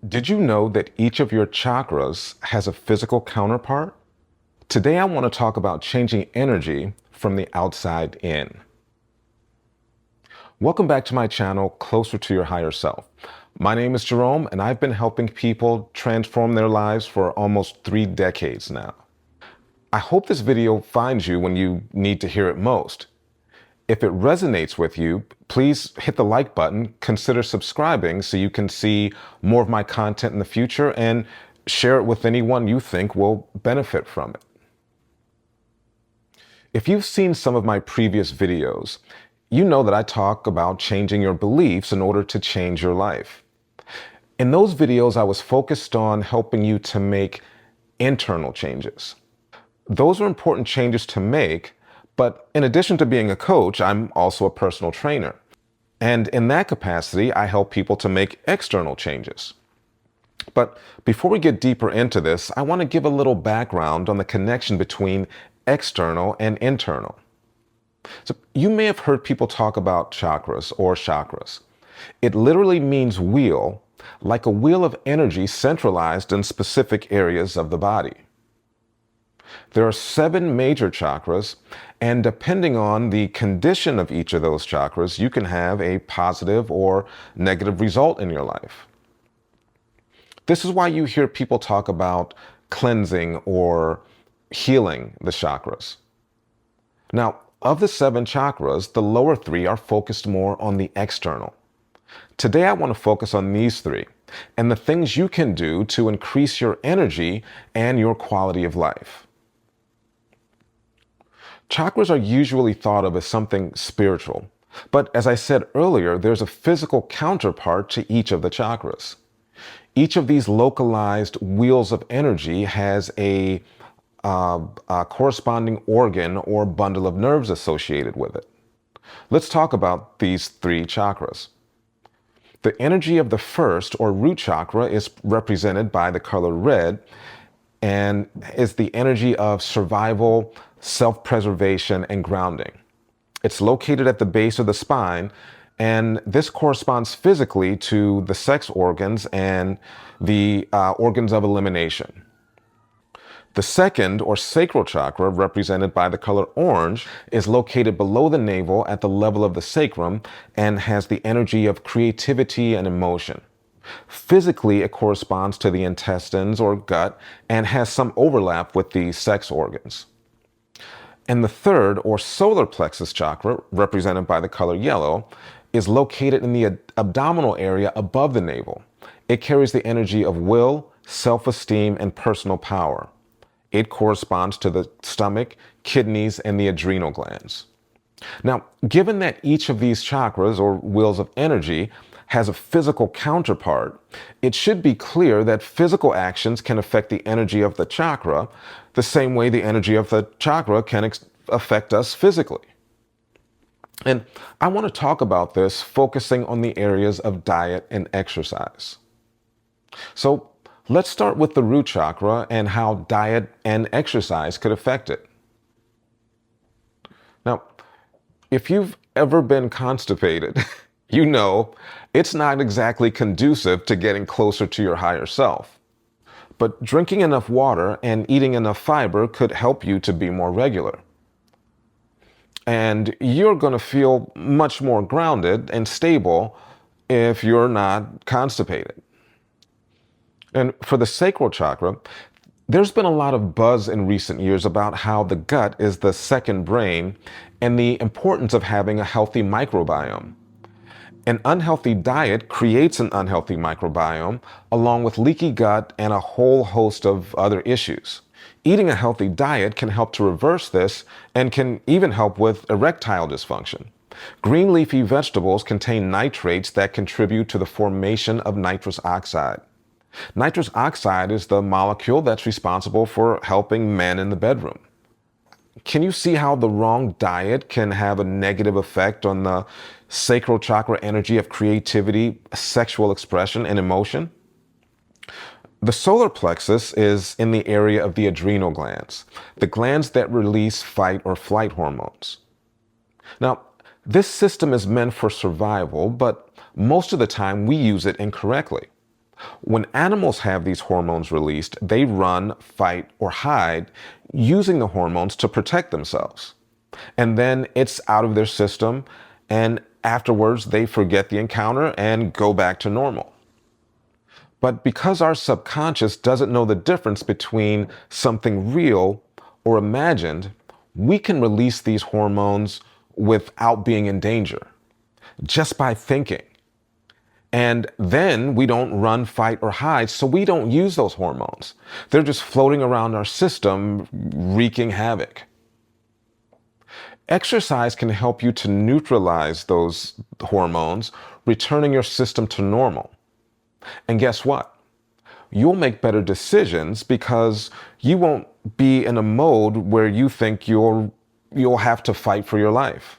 Did you know that each of your chakras has a physical counterpart? Today I want to talk about changing energy from the outside in. Welcome back to my channel, Closer to Your Higher Self. My name is Jerome, and I've been helping people transform their lives for almost 3 decades now. I hope this video finds you when you need to hear it most. If it resonates with you, please hit the like button, consider subscribing so you can see more of my content in the future, and share it with anyone you think will benefit from it. If you've seen some of my previous videos, you know that I talk about changing your beliefs in order to change your life. In those videos, I was focused on helping you to make internal changes. Those are important changes to make, but in addition to being a coach, I'm also a personal trainer. And in that capacity, I help people to make external changes. But before we get deeper into this, I want to give a little background on the connection between external and internal. So you may have heard people talk about chakras or chakras. It literally means wheel, like a wheel of energy centralized in specific areas of the body. There are 7 major chakras, and depending on the condition of each of those chakras, you can have a positive or negative result in your life. This is why you hear people talk about cleansing or healing the chakras. Now, of the 7 chakras, the lower 3 are focused more on the external. Today, I want to focus on these 3 and the things you can do to increase your energy and your quality of life. Chakras are usually thought of as something spiritual, but as I said earlier, there's a physical counterpart to each of the chakras. Each of these localized wheels of energy has a corresponding organ or bundle of nerves associated with it. Let's talk about these 3 chakras. The energy of the first or root chakra is represented by the color red and is the energy of survival, self-preservation, and grounding. It's located at the base of the spine, and this corresponds physically to the sex organs and the organs of elimination. The second, or sacral chakra, represented by the color orange, is located below the navel at the level of the sacrum and has the energy of creativity and emotion. Physically, it corresponds to the intestines or gut and has some overlap with the sex organs. And the third, or solar plexus chakra, represented by the color yellow, is located in the abdominal area above the navel. It carries the energy of will, self-esteem, and personal power. It corresponds to the stomach, kidneys, and the adrenal glands. Now, given that each of these chakras, or wheels of energy, has a physical counterpart, it should be clear that physical actions can affect the energy of the chakra the same way the energy of the chakra can affect us physically. And I want to talk about this focusing on the areas of diet and exercise. So let's start with the root chakra and how diet and exercise could affect it. Now, if you've ever been constipated, you know it's not exactly conducive to getting closer to your higher self. But drinking enough water and eating enough fiber could help you to be more regular. And you're going to feel much more grounded and stable if you're not constipated. And for the sacral chakra, there's been a lot of buzz in recent years about how the gut is the second brain and the importance of having a healthy microbiome. An unhealthy diet creates an unhealthy microbiome, along with leaky gut and a whole host of other issues. Eating a healthy diet can help to reverse this and can even help with erectile dysfunction. Green leafy vegetables contain nitrates that contribute to the formation of nitrous oxide. Nitrous oxide is the molecule that's responsible for helping men in the bedroom. Can you see how the wrong diet can have a negative effect on the sacral chakra energy of creativity, sexual expression, and emotion? The solar plexus is in the area of the adrenal glands, the glands that release fight or flight hormones. Now, this system is meant for survival, but most of the time we use it incorrectly. When animals have these hormones released, they run, fight, or hide using the hormones to protect themselves. And then it's out of their system, and afterwards they forget the encounter and go back to normal. But because our subconscious doesn't know the difference between something real or imagined, we can release these hormones without being in danger, just by thinking. And then we don't run, fight, or hide, so we don't use those hormones. They're just floating around our system, wreaking havoc. Exercise can help you to neutralize those hormones, returning your system to normal. And guess what? You'll make better decisions because you won't be in a mode where you think you'll have to fight for your life.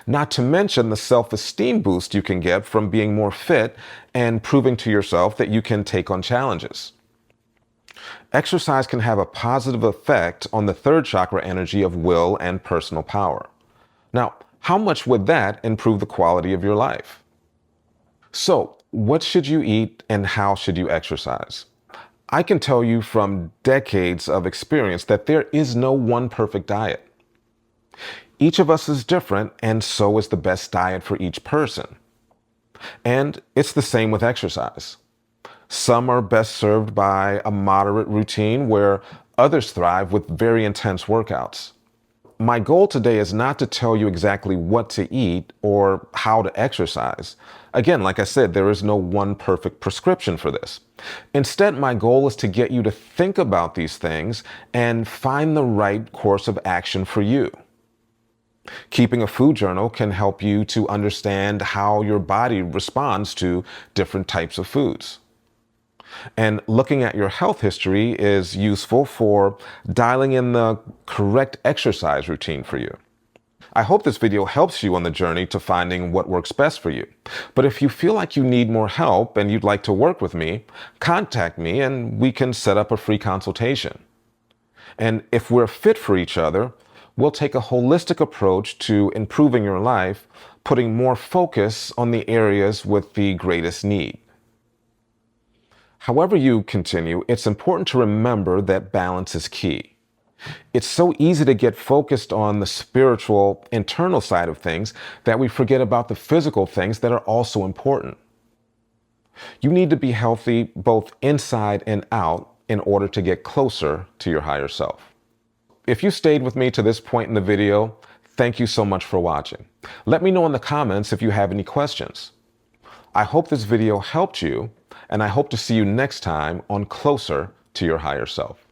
Not to mention the self-esteem boost you can get from being more fit and proving to yourself that you can take on challenges. Exercise can have a positive effect on the third chakra energy of will and personal power. Now, how much would that improve the quality of your life? So, what should you eat and how should you exercise? I can tell you from decades of experience that there is no one perfect diet. Each of us is different, and so is the best diet for each person. And it's the same with exercise. Some are best served by a moderate routine where others thrive with very intense workouts. My goal today is not to tell you exactly what to eat or how to exercise. Again, like I said, there is no one perfect prescription for this. Instead, my goal is to get you to think about these things and find the right course of action for you. Keeping a food journal can help you to understand how your body responds to different types of foods. And looking at your health history is useful for dialing in the correct exercise routine for you. I hope this video helps you on the journey to finding what works best for you. But if you feel like you need more help and you'd like to work with me, contact me and we can set up a free consultation. And if we're fit for each other, we'll take a holistic approach to improving your life, putting more focus on the areas with the greatest need. However you continue, it's important to remember that balance is key. It's so easy to get focused on the spiritual, internal side of things that we forget about the physical things that are also important. You need to be healthy both inside and out in order to get closer to your higher self. If you stayed with me to this point in the video, thank you so much for watching. Let me know in the comments if you have any questions. I hope this video helped you, and I hope to see you next time on Closer to Your Higher Self.